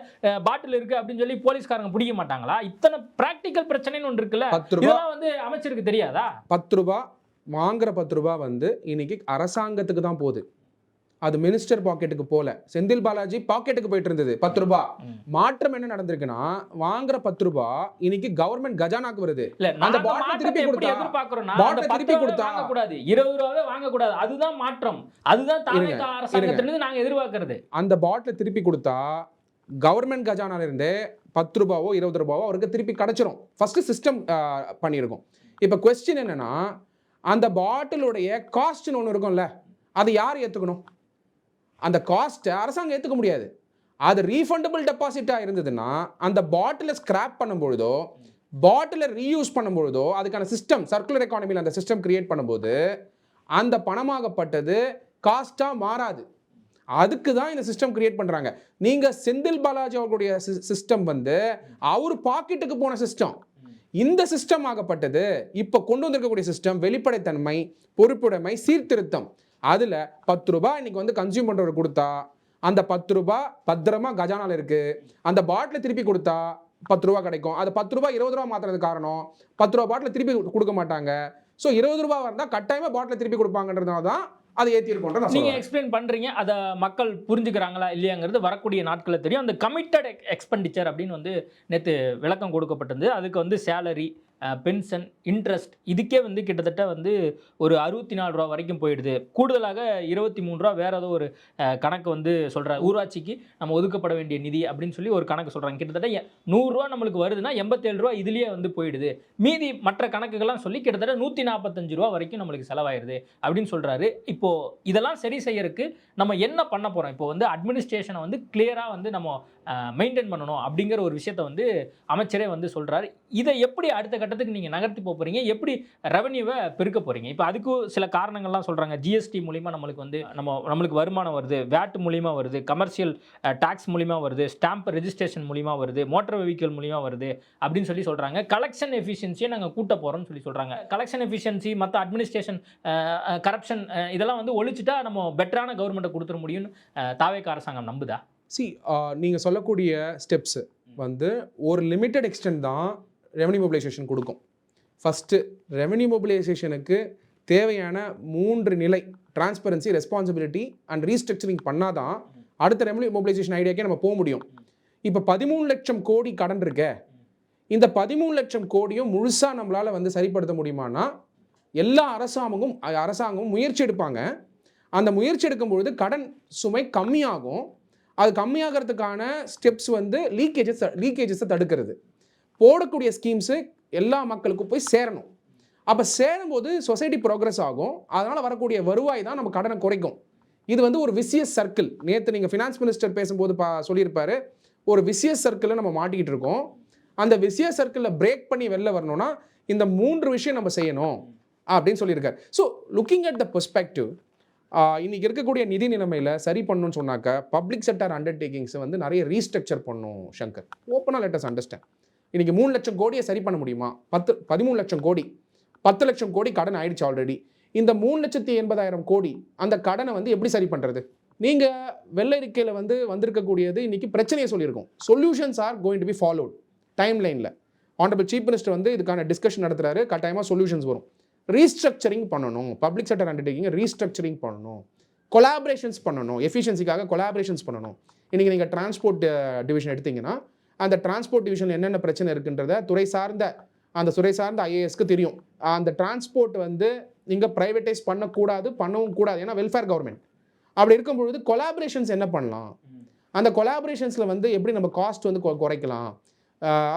பாட்டில் இருக்கு அப்படின்னு சொல்லி போலீஸ்காரங்க பிடிக்க மாட்டாங்களா? இத்தனை பிராக்டிக்கல் பிரச்சனைன்னு ஒன்று இருக்குல்ல, 10 ரூபாய் இதெல்லாம் வந்து அமைச்சருக்கு தெரியாதா? 10 ரூபாய் வாங்குற 10 ரூபாய் வந்து இன்னைக்கு அரசாங்கத்துக்கு தான் போகுது. அது மினிஸ்டர் பாக்கெட்டுக்கு போல, செந்தில் பாலாஜி பாக்கெட்டுக்கு போயிட்டு இருந்தது 10 ரூபாய். மாற்றம் என்ன நடந்திருக்குன்னா வாங்குற 10 ரூபாய் இன்னைக்கு கவர்மெண்ட் கஜானாக்கு வருது. இல்ல அந்த நாங்க பாட்டில் மாற்றத்தை திருப்பி எப்படி கொடுத்தா எதிர்பார்க்கிறோம்னா பாட்டில் அந்த 10 திருப்பி ரூபாவே கொடுத்தா வாங்கக்கூடாது, 20 ரூபாவே வாங்கக்கூடாது. அதுதான் மாற்றம். அதுதான் இருங்க, தாவேகா அரசாங்கத்திலிருந்து நாங்க எதிர்பார்க்கிறது. அந்த பாட்டில் திருப்பி கொடுத்தா கவர்மெண்ட் கஜானால இருந்தே 10 ரூபாவோ 20 ரூபாவோ அவருக்கு திருப்பி கிடைச்சிரும். ஃபர்ஸ்ட் சிஸ்டம் பண்ணியிருக்கும். இப்போ கொஸ்டின் என்னன்னா அந்த பாட்டிலுடைய காஸ்ட்னு ஒன்று இருக்கும்ல, அது யார் ஏற்றுக்கணும்? அந்த காஸ்ட்டை அரசாங்கம் ஏற்றுக்க முடியாது. அது ரீஃபண்டபிள் டெபாசிட்டாக இருந்ததுன்னா அந்த பாட்டிலை ஸ்கிராப் பண்ணும்பொழுதோ பாட்டிலை ரீயூஸ் பண்ணும்பொழுதோ அதுக்கான சிஸ்டம் சர்க்குலர் எக்கானமியில் அந்த சிஸ்டம் கிரியேட் பண்ணும்போது அந்த பணமாகப்பட்டது காஸ்ட்டாக மாறாது. அதுக்கு தான் இந்த சிஸ்டம் கிரியேட் பண்ணுறாங்க. நீங்கள் செந்தில் பாலாஜி அவர்களுடைய சிஸ்டம் வந்து அவர் பாக்கெட்டுக்கு போன சிஸ்டம். இந்த சிஸ்டம் ஆகப்பட்டது இப்போ கொண்டு வந்திருக்கக்கூடிய சிஸ்டம் வெளிப்படைத்தன்மை, பொறுப்புடைமை, சீர்திருத்தம். அதில் 10 ரூபாய் இன்னைக்கு வந்து கன்சியூம் பண்ணுறவர் கொடுத்தா அந்த 10 ரூபாய் பத்திரமா கஜானால இருக்கு. அந்த பாட்டிலை திருப்பி கொடுத்தா 10 ரூபாய் கிடைக்கும். அது 10 ரூபாய் 20 ரூபாய் மாத்துறது காரணம் 10 ரூபாய் பாட்டில் திருப்பி கொடுக்க மாட்டாங்க. ஸோ 20 ரூபாய் வந்தால் கட்டாயமாக பாட்டில் திருப்பி கொடுப்பாங்கன்றதுனால தான் அதை ஏற்றிருக்கோம். நீங்க எக்ஸ்பிளைன் பண்றீங்க, அதை மக்கள் புரிஞ்சுக்கிறாங்களா இல்லையாங்கிறது வரக்கூடிய நாட்களில் தெரியும். அந்த கமிட்டட் எக்ஸ்பெண்டிச்சர் அப்படின்னு வந்து நேற்று விளக்கம் கொடுக்கப்பட்டிருந்து. அதுக்கு வந்து சேலரி, பென்ஷன், இன்ட்ரெஸ்ட் இதுக்கே வந்து கிட்டத்தட்ட வந்து ஒரு 64 ரூபா வரைக்கும் போயிடுது. கூடுதலாக 23 ரூபா வேற ஏதோ ஒரு கணக்கு வந்து சொல்றாரு. ஊராட்சிக்கு நம்ம ஒதுக்கப்பட வேண்டிய நிதி அப்படின்னு சொல்லி ஒரு கணக்கு சொல்றாங்க. கிட்டத்தட்ட 100 ரூபா நம்மளுக்கு வருதுன்னா 87 ரூபா இதுலயே வந்து போயிடுது. மீதி மற்ற கணக்குகள்லாம் சொல்லி கிட்டத்தட்ட 145 ரூபா வரைக்கும் நம்மளுக்கு செலவாயிருது அப்படின்னு சொல்றாரு. இப்போ இதெல்லாம் சரி செய்யறதுக்கு நம்ம என்ன பண்ண போறோம்? இப்போ வந்து அட்மினிஸ்ட்ரேஷனை வந்து கிளியரா வந்து நம்ம மெயின்டைன் பண்ணணும் அப்படிங்கிற ஒரு விஷயத்த வந்து அமைச்சரே வந்து சொல்றாரு. இதை எப்படி அடுத்த கட்டத்துக்கு நீங்க நகர்த்தி போறீங்க? எப்படி ரெவென்யூவை பெருக்க போறீங்க? இப்போ அதுக்கும் சில காரணங்கள்லாம் சொல்றாங்க. ஜிஎஸ்டி மூலியமா நம்மளுக்கு வந்து நம்மளுக்கு வருமானம் வருது, வேட் மூலியமா வருது, கமர்ஷியல் டாக்ஸ் மூலியமா வருது, ஸ்டாம்ப் ரெஜிஸ்ட்ரேஷன் மூலியமா வருது, மோட்டார் வெஹிக்கிள் மூலியமா வருது அப்படின்னு சொல்லி சொல்றாங்க. கலெக்ஷன் எஃபிஷியன்சியை நாங்க கூட்ட போறோம்னு சொல்லி சொல்றாங்க. கலெக்ஷன் எஃபிஷியன்சி, மற்ற அட்மினிஸ்ட்ரேஷன், கரப்ஷன் இதெல்லாம் வந்து ஒழிச்சிட்டா நம்ம பெட்டரான கவர்மெண்ட்டை கொடுத்துட முடியும்னு தாவேக அரசாங்கம் நம்புதா? நீங்கள் சொல்லக்கூடிய ஸ்டெப்ஸு வந்து ஒரு லிமிட்டட் எக்ஸ்டென்ட் தான் ரெவன்யூ மொபிலைசேஷன் கொடுக்கும். ஃபஸ்ட்டு ரெவன்யூ மொபிலைசேஷனுக்கு தேவையான 3 நிலை டிரான்ஸ்பரன்சி, ரெஸ்பான்சிபிலிட்டி அண்ட் ரீஸ்ட்ரக்சரிங் பண்ணாதான் அடுத்த ரெவன்யூ மொபிலைசேஷன் ஐடியாக்கே நம்ம போக முடியும். இப்போ 13 லட்சம் கோடி கடன் இருக்க, இந்த 13 லட்சம் கோடியும் முழுசாக நம்மளால் வந்து சரிப்படுத்த முடியுமானா எல்லா அரசாங்கமும் முயற்சி எடுப்பாங்க. அந்த முயற்சி எடுக்கும்பொழுது கடன் சுமை கம்மியாகும். அது கம்மியாகிறதுக்கான ஸ்டெப்ஸ் வந்து லீக்கேஜஸை தடுக்கிறது. போடக்கூடிய ஸ்கீம்ஸு எல்லா மக்களுக்கும் போய் சேரணும். அப்போ சேரும்போது சொசைட்டி ப்ரோக்ரஸ் ஆகும். அதனால் வரக்கூடிய வருவாய் தான் நம்ம கடனை குறைக்கும். இது வந்து ஒரு விசியஸ் சர்க்கிள். நேற்று நீங்கள் ஃபினான்ஸ் மினிஸ்டர் பேசும்போது சொல்லியிருப்பாரு, ஒரு விசியஸ் சர்க்கிளில் நம்ம மாட்டிக்கிட்டு இருக்கோம். அந்த விசியஸ் சர்க்கிளில் பிரேக் பண்ணி வெளில வரணும்னா இந்த 3 விஷயம் நம்ம செய்யணும் அப்படின்னு சொல்லியிருக்காரு. So looking at the perspective, இன்றைக்கி இருக்கக்கூடிய நிதி நிலைமையில் சரி பண்ணணும்னு சொன்னாக்க பப்ளிக் செக்டர் அண்டர்டேக்கிங்ஸை வந்து நிறைய ரீஸ்ட்ரக்சர் பண்ணணும். சங்கர், ஓப்பனாக லெட் அஸ் அண்டர்ஸ்டாண்ட். இன்றைக்கி 3 லட்சம் கோடியை சரி பண்ண முடியுமா? 13 லட்சம் கோடி, 10 லட்சம் கோடி கடன் ஆயிடுச்சு ஆல்ரெடி. இந்த 3,80,000 கோடி அந்த கடனை வந்து எப்படி சரி பண்ணுறது? நீங்கள் வெள்ளை அறிக்கையில் வந்து வந்திருக்கக்கூடியது இன்றைக்கி பிரச்சனையை சொல்லியிருக்கோம். Solutions are going to be followed time லைனில். ஆனரபிள் சீஃப் மினிஸ்டர் வந்து இதுக்கான டிஸ்கஷன் நடத்துகிறாரு. கட்டாயமாக சொல்யூஷன்ஸ் வரும். ரீஸ்ட்ரக்சரிங் பண்ணணும், பப்ளிக் செக்டர் அண்டர்டேக்கிங் ரீஸ்ட்ரக்சரிங் பண்ணணும், கொலாபரேஷன்ஸ் பண்ணணும், எஃபிஷியன்சிக்காக கொலாபரேஷன்ஸ் பண்ணணும். இன்றைக்கி நீங்கள் டிரான்ஸ்போர்ட் டிவிஷன் எடுத்திங்கன்னா அந்த டிரான்ஸ்போர்ட் டிவிஷனில் என்னென்ன பிரச்சனை இருக்குன்றத துறை சார்ந்த ஐஏஎஸ்க்கு தெரியும். அந்த டிரான்ஸ்போர்ட் வந்து நீங்கள் ப்ரைவேட்டைஸ் பண்ணவும் கூடாது. ஏன்னா வெல்ஃபேர் கவர்மெண்ட். அப்படி இருக்கும்பொழுது கொலாபரேஷன்ஸ் என்ன பண்ணலாம், அந்த கொலாபரேஷன்ஸில் வந்து எப்படி நம்ம காஸ்ட் வந்து குறைக்கலாம்,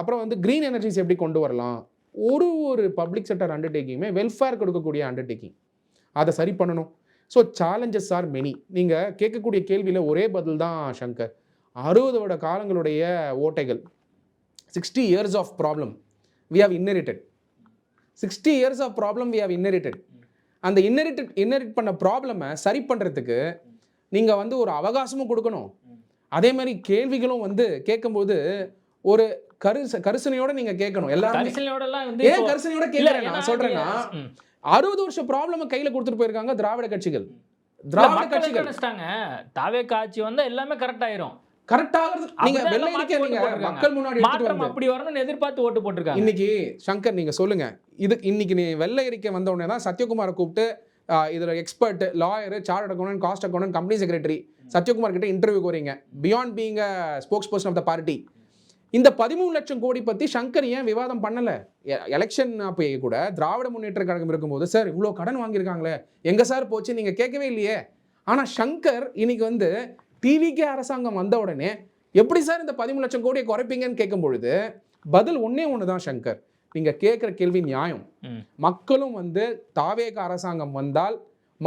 அப்புறம் வந்து க்ரீன் எனர்ஜிஸ் எப்படி கொண்டு வரலாம். ஒரு பப்ளிக் செக்டர் அண்டர்டேக்கிங்குமே வெல்ஃபேர் கொடுக்கக்கூடிய அண்டர்டேக்கிங், அதை சரி பண்ணணும். So challenges are many. நீங்கள் கேட்கக்கூடிய கேள்வியில் ஒரே பதில் தான் சங்கர். 60 வருட காலங்களுடைய ஓட்டைகள், 60 years of problem we have inherited. 60 years of problem we have inherited. அந்த இன்ஹெரிட் பண்ண ப்ராப்ளமை சரி பண்ணுறதுக்கு நீங்கள் வந்து ஒரு அவகாசமும் கொடுக்கணும். அதே மாதிரி கேள்விகளும் வந்து கேட்கும்போது ஒரு கரிசனையோட நீங்க கேட்கணும். எல்லாரும் கரிசனையோட கேட்கறேன். நான் சொல்றேன்னா 60 வருஷ ப்ராப்ளம் கையில கொடுத்துட்டு போயிருக்காங்க திராவிட கட்சிகள். தாவேக ஆட்சி வந்தா எல்லாமே கரெக்ட் ஆயிரும். நீங்க மக்கள் முன்னாடி மாற்றம் அப்படி வரணும்னு எதிர்பார்த்து ஓட்டு போட்டுருக்காங்க. இன்னைக்கு சங்கர் நீங்க சொல்லுங்க, இன்னைக்கு நீ வெள்ளை அறிக்கை வந்த உடனே தான் சத்யகுமாரை கூப்பிட்டு இதுல expert, lawyer, chart accountant, cost accountant, company secretary Sathyakumar கிட்ட இன்டர்வியூ வரீங்க. Beyond being a spokesperson of the party. இந்த 13 லட்சம் கோடி பற்றி சங்கர் ஏன் விவாதம் பண்ணலை? எலெக்ஷன் அப்போ கூட திராவிட முன்னேற்ற கழகம் இருக்கும்போது சார் இவ்வளோ கடன் வாங்கியிருக்காங்களே எங்கே சார் போச்சு நீங்கள் கேட்கவே இல்லையே. ஆனால் சங்கர் இன்னைக்கு வந்து டிவிகே அரசாங்கம் வந்த உடனே எப்படி சார் இந்த 13 லட்சம் கோடியை குறைப்பீங்கன்னு கேட்கும் பொழுது பதில் ஒன்று தான் சங்கர், நீங்கள் கேட்குற கேள்வி நியாயம். மக்களும் வந்து தாவேக அரசாங்கம் வந்தால்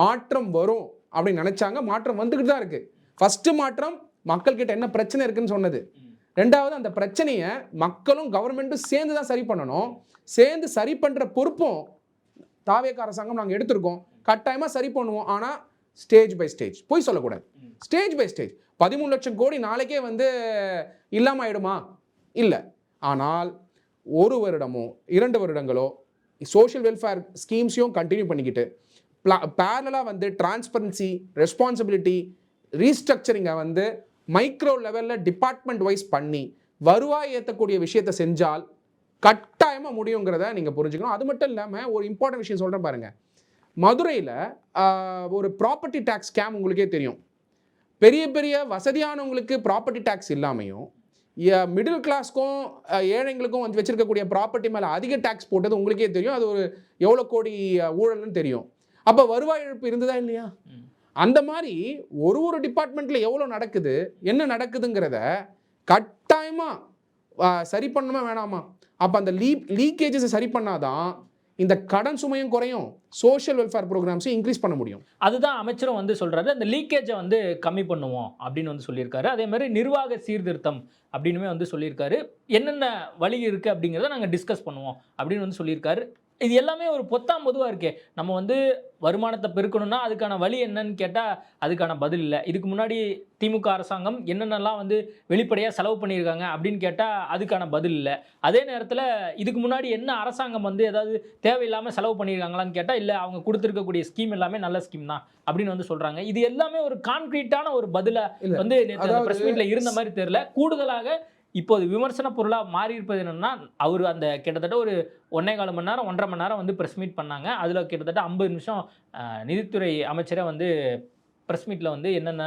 மாற்றம் வரும் அப்படின்னு நினைச்சாங்க. மாற்றம் வந்துக்கிட்டு தான் இருக்குது. ஃபஸ்ட்டு மாற்றம் மக்கள்கிட்ட என்ன பிரச்சனை இருக்குன்னு சொன்னது. ரெண்டாவது, அந்த பிரச்சனையை மக்களும் கவர்மெண்ட்டும் சேர்ந்து தான் சரி பண்ணணும். சேர்ந்து சரி பண்ணுற பொறுப்பும் தாவேக அரசாங்கம் நாங்கள் எடுத்திருக்கோம். கட்டாயமாக சரி பண்ணுவோம். ஆனால் ஸ்டேஜ் பை ஸ்டேஜ், போய் சொல்லக்கூடாது. Stage by stage. 13 லட்சம் கோடி நாளைக்கே வந்து இல்லாமல் ஆயிடுமா? இல்லை. ஆனால் 1 வருடமோ 2 வருடங்களோ சோஷியல் வெல்ஃபேர் ஸ்கீம்ஸையும் கண்டினியூ பண்ணிக்கிட்டு பேரலாக வந்து டிரான்ஸ்பரன்சி, ரெஸ்பான்சிபிலிட்டி, ரீஸ்ட்ரக்சரிங்கை வந்து மைக்ரோ லெவலில் டிபார்ட்மெண்ட் வைஸ் பண்ணி வருவாய் ஏற்றக்கூடிய விஷயத்தை செஞ்சால் கட்டாயமாக முடியுங்கிறத நீங்கள் புரிஞ்சுக்கணும். அது மட்டும் இல்லாமல் ஒரு இம்பார்ட்டன்ட் விஷயம் சொல்கிறேன் பாருங்கள். மதுரையில் ஒரு ப்ராப்பர்ட்டி டேக்ஸ் ஸ்கேம் உங்களுக்கே தெரியும். பெரிய பெரிய வசதியானவங்களுக்கு ப்ராப்பர்ட்டி டேக்ஸ் இல்லாமையும் மிடில் கிளாஸ்க்கும் ஏழைங்களுக்கும் வந்து வச்சிருக்கக்கூடிய ப்ராப்பர்ட்டி மேலே அதிக டேக்ஸ் போட்டது உங்களுக்கே தெரியும். அது ஒரு எவ்வளோ கோடி ஊழல்னு தெரியும். அப்போ வருவாய் இழப்பு இருந்ததா இல்லையா? அந்த மாதிரி ஒரு டிபார்ட்மெண்ட்டில் எவ்வளோ நடக்குது, என்ன நடக்குதுங்கிறத கட்டாயமாக சரி பண்ணணுமா வேணாமா? அப்போ அந்த லீக்கேஜஸை சரி பண்ணாதான் இந்த கடன் சுமையும் குறையும், சோஷியல் வெல்ஃபேர் ப்ரோக்ராம்ஸையும் இன்க்ரீஸ் பண்ண முடியும். அதுதான் அமைச்சரும் வந்து சொல்றாரு, அந்த லீக்கேஜை வந்து கம்மி பண்ணுவோம் அப்படின்னு வந்து சொல்லியிருக்காரு. அதே மாதிரி நிர்வாக சீர்திருத்தம் அப்படின்னுமே வந்து சொல்லியிருக்காரு. என்னென்ன வழி இருக்குது அப்படிங்கிறத நாங்கள் டிஸ்கஸ் பண்ணுவோம் அப்படின்னு வந்து சொல்லியிருக்காரு. இது எல்லாமே ஒரு பொத்தாம் பொதுவாக இருக்கே. நம்ம வந்து வருமானத்தை பெருக்கணும்னா அதுக்கான வழி என்னன்னு கேட்டால் அதுக்கான பதில் இல்லை. இதுக்கு முன்னாடி திமுக அரசாங்கம் என்னென்னலாம் வந்து வெளிப்படையாக செலவு பண்ணியிருக்காங்க அப்படின்னு கேட்டால் அதுக்கான பதில் இல்லை. அதே நேரத்தில் இதுக்கு முன்னாடி என்ன அரசாங்கம் வந்து ஏதாவது தேவையில்லாமல் செலவு பண்ணியிருக்காங்களான்னு கேட்டால் இல்லை, அவங்க கொடுத்துருக்கக்கூடிய ஸ்கீம் எல்லாமே நல்ல ஸ்கீம் தான் அப்படின்னு வந்து சொல்கிறாங்க. இது எல்லாமே ஒரு கான்க்ரீட்டான ஒரு பதிலாக வந்து பிரஸ் மீட்ல இருந்த மாதிரி தெரியல. கூடுதலாக இப்போது விமர்சன பொருளாக மாறி இருப்பது என்னென்னா, அவர் அந்த கிட்டத்தட்ட ஒரு 1.25 மணி நேரம் 1.5 மணி நேரம் வந்து ப்ரெஸ் மீட் பண்ணாங்க. அதில் கிட்டத்தட்ட 50 நிமிஷம் நிதித்துறை அமைச்சரே வந்து ப்ரெஸ் மீட்டில் வந்து என்னென்ன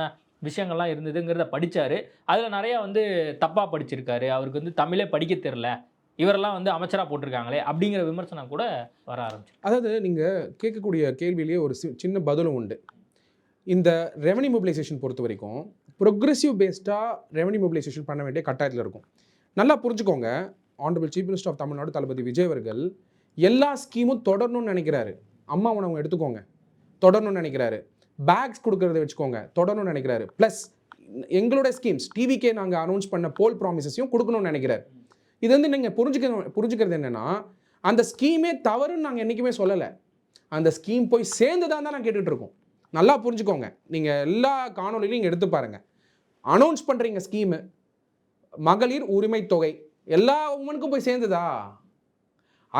விஷயங்கள்லாம் இருந்ததுங்கிறத படித்தார். அதில் நிறையா வந்து தப்பாக படிச்சிருக்காரு. அவருக்கு வந்து தமிழே படிக்க தெரில, இவரெல்லாம் வந்து அமைச்சராக போட்டிருக்காங்களே அப்படிங்கிற விமர்சனம் கூட வர ஆரம்பிச்சு. அதாவது நீங்கள் கேட்கக்கூடிய கேள்வியிலேயே ஒரு சின்ன பதிலும் உண்டு. இந்த ரெவன்யூ மொபிலைசேஷன் பொறுத்த வரைக்கும் ப்ரொக்ரெசிவ் பேஸ்டாக ரெவன்யூ மொபிலைசேஷன் பண்ண வேண்டிய கட்டாயத்தில் இருக்கும். நல்லா புரிஞ்சுக்கோங்க, honourable chief minister of Tamil Nadu Thalapathy Vijay அவர்கள் எல்லா ஸ்கீமும் தொடரணும்னு நினைக்கிறாரு. அம்மா உணவு எடுத்துக்கோங்க, தொடரணும்னு நினைக்கிறாரு. பேக்ஸ் கொடுக்கறத வச்சுக்கோங்க, தொடரணும்னு நினைக்கிறாரு. ப்ளஸ் எங்களோட ஸ்கீம்ஸ் டிவிக்கே நாங்கள் அனௌன்ஸ் பண்ண போல் ப்ராமிசஸையும் கொடுக்கணும்னு நினைக்கிறாரு. இது வந்து நீங்கள் புரிஞ்சுக்கிறது என்னென்னா, அந்த ஸ்கீமே தவறுன்னு நாங்கள் என்றைக்குமே சொல்லலை. அந்த ஸ்கீம் போய் சேர்ந்துதான் தான் நான் கேட்டுட்ருக்கோம். நல்லா புரிஞ்சுக்கோங்க, நீங்கள் எல்லா காணொலியிலையும் நீங்கள் எடுத்து பாருங்கள். அனௌன்ஸ் பண்ணுறீங்க ஸ்கீமு, மகளிர் உரிமை தொகை எல்லா உமனுக்கும் போய் சேர்ந்துதா?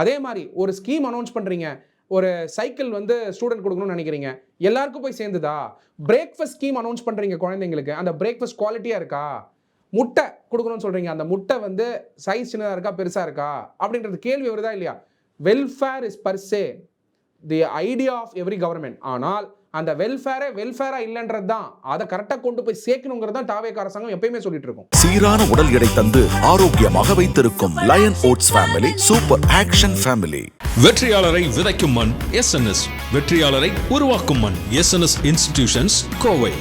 அதே மாதிரி ஒரு ஸ்கீம் அனௌன்ஸ் பண்ணுறீங்க, ஒரு சைக்கிள் வந்து ஸ்டூடெண்ட் கொடுக்கணும்னு நினைக்கிறீங்க, எல்லாருக்கும் போய் சேர்ந்துதா? பிரேக்ஃபாஸ்ட் ஸ்கீம் அனௌன்ஸ் பண்ணுறீங்க குழந்தைங்களுக்கு, அந்த பிரேக்ஃபாஸ்ட் குவாலிட்டியாக இருக்கா? முட்டை கொடுக்கணும்னு சொல்கிறீங்க, அந்த முட்டை வந்து சைஸ் சின்னதாக இருக்கா பெருசாக இருக்கா அப்படின்றது கேள்வி வருதா இல்லையா? Welfare is per se the idea of every government. ஆனால் அந்த வெல்ஃபேரா இல்லைன்றது தான், அதை கரெக்டாக கொண்டு போய் சேர்க்கணுங்கிறது தான் தாவேக அரசாங்கம் எப்பயுமே சொல்லிட்டு இருக்கும். சீரான உடல் எடை தந்து ஆரோக்கியமாக வைத்திருக்கும் Lion oats family super action family. வெற்றியாளரை விதைக்கும் மண் எஸ்என்எஸ், வெற்றியாளரை உருவாக்கும் மண் எஸ்என்எஸ் இன்ஸ்டிடியூஷன்ஸ், கோவை.